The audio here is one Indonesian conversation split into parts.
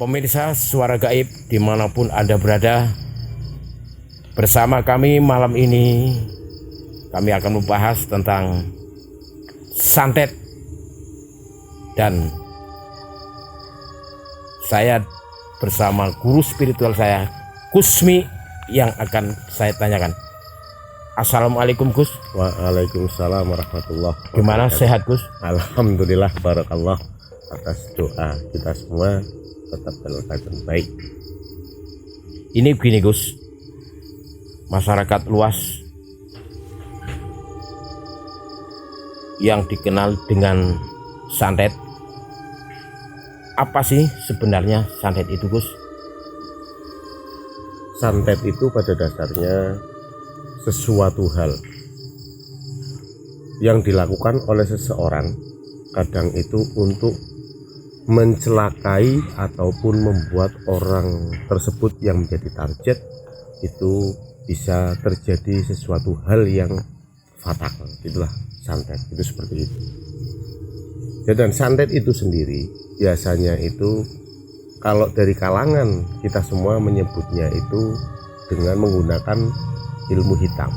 Pemirsa Suara Gaib dimanapun Anda berada, bersama kami malam ini kami akan membahas tentang santet, dan saya bersama guru spiritual saya, Kusmi, yang akan saya tanyakan. Assalamualaikum Gus. Waalaikumsalam warahmatullahi wabarakatuh. Gimana, sehat Gus? Alhamdulillah, barakallah atas doa kita semua tetap dalam keadaan baik. Ini begini Gus, masyarakat luas yang dikenal dengan santet, apa sih sebenarnya santet itu Gus? Santet itu pada dasarnya sesuatu hal yang dilakukan oleh seseorang, kadang itu untuk mencelakai ataupun membuat orang tersebut yang menjadi target itu bisa terjadi sesuatu hal yang fatal. Itulah santet, itu seperti itu. Dan santet itu sendiri biasanya itu kalau dari kalangan kita semua menyebutnya itu dengan menggunakan ilmu hitam.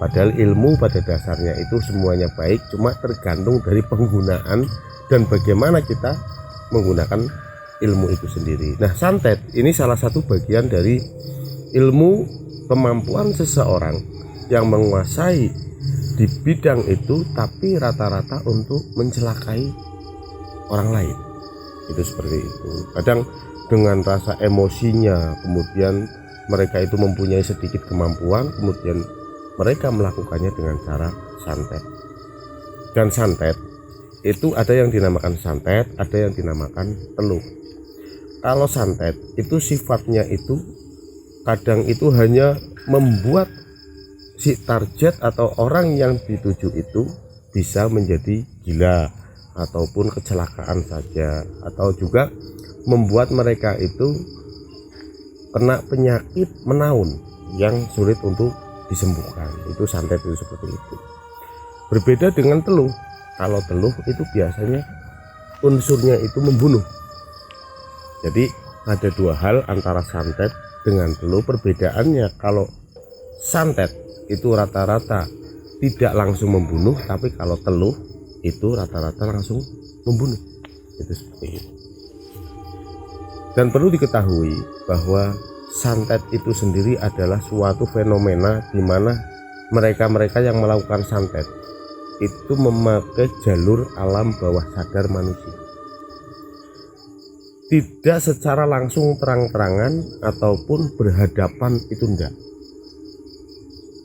Padahal ilmu pada dasarnya itu semuanya baik, cuma tergantung dari penggunaan dan bagaimana kita menggunakan ilmu itu sendiri. Nah, santet ini salah satu bagian dari ilmu kemampuan seseorang yang menguasai di bidang itu, tapi rata-rata untuk mencelakai orang lain. Itu seperti itu. Kadang dengan rasa emosinya, kemudian mereka itu mempunyai sedikit kemampuan, kemudian mereka melakukannya dengan cara santet. Dan santet itu ada yang dinamakan santet, ada yang dinamakan teluh. Kalau santet itu sifatnya itu kadang itu hanya membuat si target atau orang yang dituju itu bisa menjadi gila ataupun kecelakaan saja, atau juga membuat mereka itu kena penyakit menaun yang sulit untuk disembuhkan. Itu santet itu seperti itu. Berbeda dengan teluh. Kalau teluh itu biasanya unsurnya itu membunuh. Jadi ada dua hal antara santet dengan teluh. Perbedaannya, kalau santet itu rata-rata tidak langsung membunuh, tapi kalau teluh itu rata-rata langsung membunuh. Itu seperti itu. Dan perlu diketahui bahwa santet itu sendiri adalah suatu fenomena di mana mereka-mereka yang melakukan santet itu memakai jalur alam bawah sadar manusia. Tidak secara langsung terang-terangan ataupun berhadapan, itu enggak.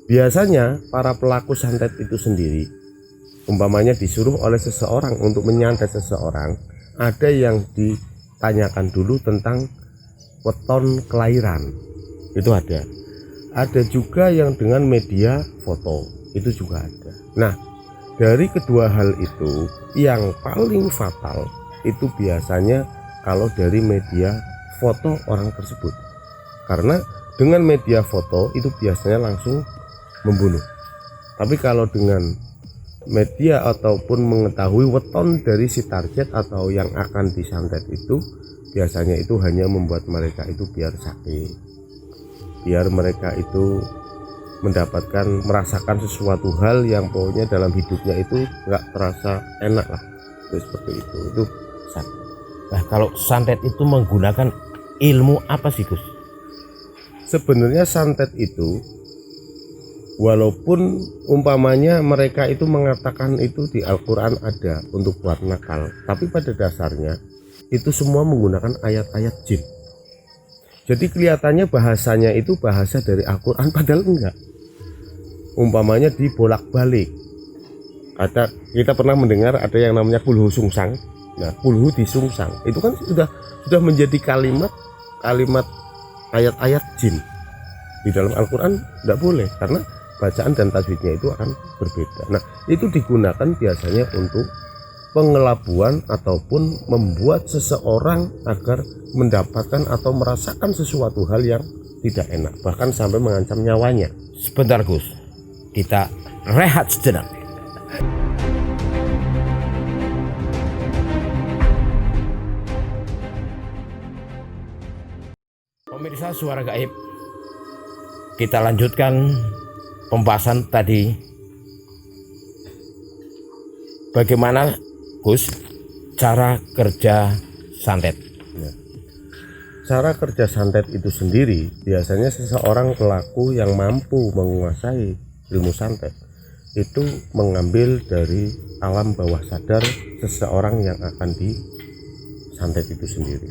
Biasanya para pelaku santet itu sendiri, umpamanya disuruh oleh seseorang untuk menyantet seseorang, ada yang ditanyakan dulu tentang weton kelahiran, itu ada. Ada juga yang dengan media foto, itu juga ada. Nah, dari kedua hal itu yang paling fatal itu biasanya kalau dari media foto orang tersebut, karena dengan media foto itu biasanya langsung membunuh. Tapi kalau dengan media ataupun mengetahui weton dari si target atau yang akan disantet itu, biasanya itu hanya membuat mereka itu biar sakit, biar mereka itu merasakan sesuatu hal yang pokoknya dalam hidupnya itu nggak terasa enak lah. Itu seperti itu santet. Nah, kalau santet itu menggunakan ilmu apa sih Gus? Sebenarnya santet itu, walaupun umpamanya mereka itu mengatakan itu di Al-Quran ada untuk buat nakal, tapi pada dasarnya itu semua menggunakan ayat-ayat jin. Jadi kelihatannya bahasanya itu bahasa dari Al-Quran, padahal enggak. Umpamanya dibolak-balik. Kita pernah mendengar ada yang namanya kulhu sungsang. Nah, kulhu disungsang itu kan sudah menjadi kalimat ayat-ayat jin. Di dalam Al-Quran enggak boleh, karena bacaan dan tajwidnya itu akan berbeda. Nah, itu digunakan biasanya untuk pengelabuan ataupun membuat seseorang agar mendapatkan atau merasakan sesuatu hal yang tidak enak, bahkan sampai mengancam nyawanya. Sebentar Gus, kita rehat sejenak. Pemirsa Suara Gaib, kita lanjutkan pembahasan tadi. Bagaimana Gus cara kerja santet? Ya. Cara kerja santet itu sendiri biasanya seseorang pelaku yang mampu menguasai ilmu santet itu mengambil dari alam bawah sadar seseorang yang akan disantet itu sendiri.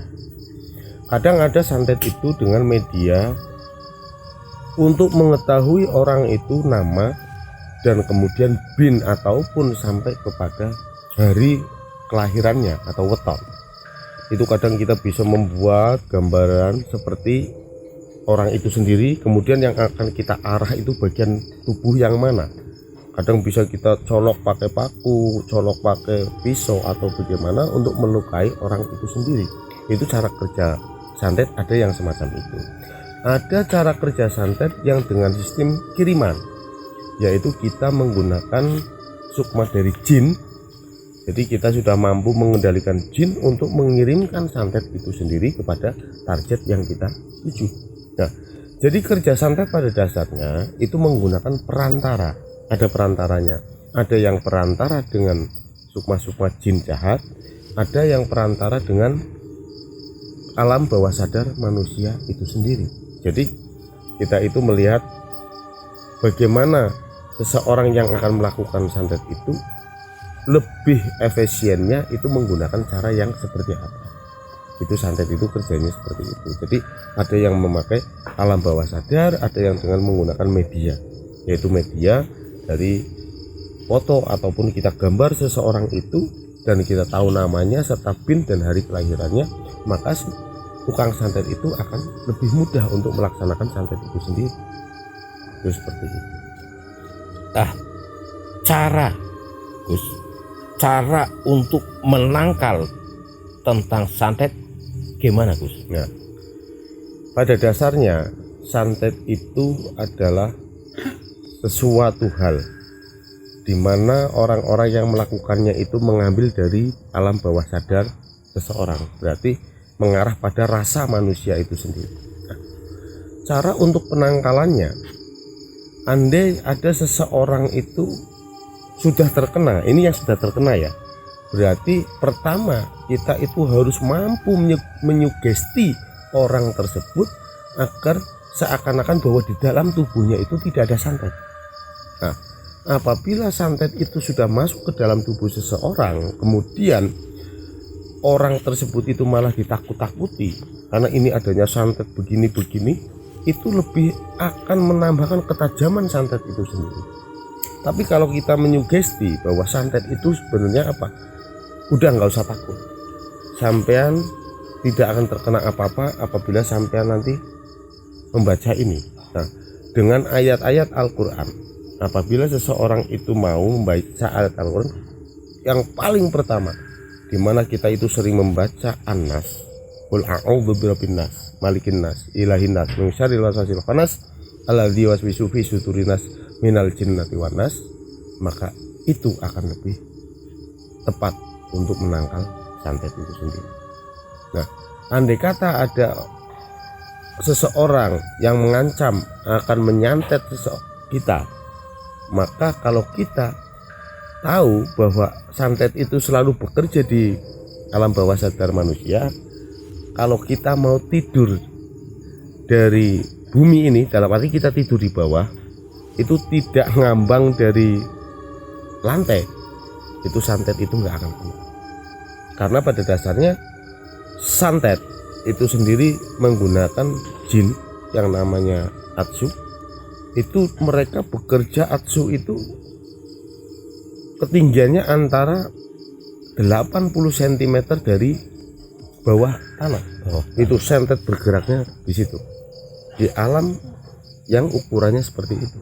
Kadang ada santet itu dengan media untuk mengetahui orang itu nama dan kemudian bin ataupun sampai kepada hari kelahirannya atau weton. Itu kadang kita bisa membuat gambaran seperti orang itu sendiri, kemudian yang akan kita arah itu bagian tubuh yang mana. Kadang bisa kita colok pakai paku, colok pakai pisau atau bagaimana untuk melukai orang itu sendiri. Itu cara kerja santet, ada yang semacam itu. Ada cara kerja santet yang dengan sistem kiriman, yaitu kita menggunakan sukma dari jin. Jadi kita sudah mampu mengendalikan jin untuk mengirimkan santet itu sendiri kepada target yang kita tuju. Nah, jadi kerja santet pada dasarnya itu menggunakan perantara. Ada perantaranya, ada yang perantara dengan sukma-sukma jin jahat, ada yang perantara dengan alam bawah sadar manusia itu sendiri. Jadi kita itu melihat bagaimana seseorang yang akan melakukan santet itu lebih efisiennya itu menggunakan cara yang seperti apa. Itu santet itu kerjanya seperti itu. Jadi ada yang memakai alam bawah sadar, ada yang dengan menggunakan media, yaitu media dari foto ataupun kita gambar seseorang itu dan kita tahu namanya serta bin dan hari kelahirannya, maka tukang santet itu akan lebih mudah untuk melaksanakan santet itu sendiri. Itu seperti itu. Cara untuk menangkal tentang santet gimana Gus? Nah, pada dasarnya santet itu adalah sesuatu hal di mana orang-orang yang melakukannya itu mengambil dari alam bawah sadar seseorang, berarti mengarah pada rasa manusia itu sendiri. Nah, cara untuk penangkalannya, andai ada seseorang itu sudah terkena, ini yang sudah terkena ya, berarti pertama kita itu harus mampu menyugesti orang tersebut agar seakan-akan bahwa di dalam tubuhnya itu tidak ada santet. Nah, apabila santet itu sudah masuk ke dalam tubuh seseorang, kemudian orang tersebut itu malah ditakut-takuti karena ini adanya santet begini-begini, itu lebih akan menambahkan ketajaman santet itu sendiri. Tapi kalau kita menyugesti bahwa santet itu sebenarnya apa, udah nggak usah takut, sampean tidak akan terkena apa-apa apabila sampean nanti membaca ini. Nah, dengan ayat-ayat Al-Quran, apabila seseorang itu mau membaca ayat Al-Quran, yang paling pertama di mana kita itu sering membaca An-Nas, qul a'udzu birabbin nas, malikin nas, ilahin nas, min syarril waswasil khannas, alladzi yuwaswisu fi sudurin nas minal jinnati wan nas, maka itu akan lebih tepat untuk menangkal santet itu sendiri. Nah, andai kata ada seseorang yang mengancam akan menyantet kita, maka kalau kita tahu bahwa santet itu selalu bekerja di alam bawah sadar manusia, kalau kita mau tidur dari bumi ini, dalam arti kita tidur di bawah, itu tidak ngambang dari lantai, itu santet itu nggak akan kena. Karena pada dasarnya santet itu sendiri menggunakan jin yang namanya Atsu. Itu mereka bekerja, Atsu itu ketinggiannya antara 80 cm dari bawah tanah. Itu santet bergeraknya di situ, di alam yang ukurannya seperti itu.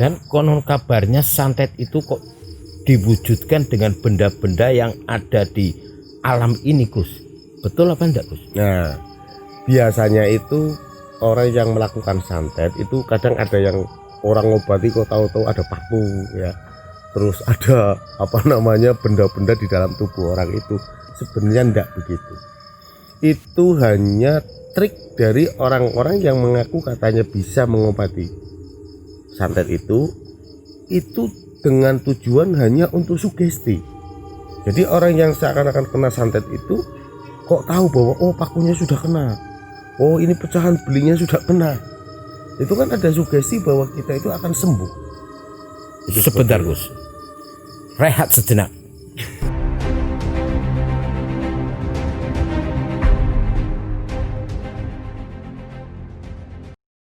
Dan konon kabarnya santet itu kok diwujudkan dengan benda-benda yang ada di alam ini Gus. Betul apa enggak Gus? Nah, biasanya itu orang yang melakukan santet itu kadang ada yang orang ngobati kok tahu-tahu ada paku ya, terus ada apa namanya benda-benda di dalam tubuh orang itu. Sebenarnya enggak begitu. Itu hanya trik dari orang-orang yang mengaku katanya bisa mengobati santet itu dengan tujuan hanya untuk sugesti. Jadi orang yang seakan-akan kena santet itu kok tahu bahwa oh pakunya sudah kena, oh ini pecahan belingnya sudah kena. Itu kan ada sugesti bahwa kita itu akan sembuh. Sebentar Gus, rehat sejenak.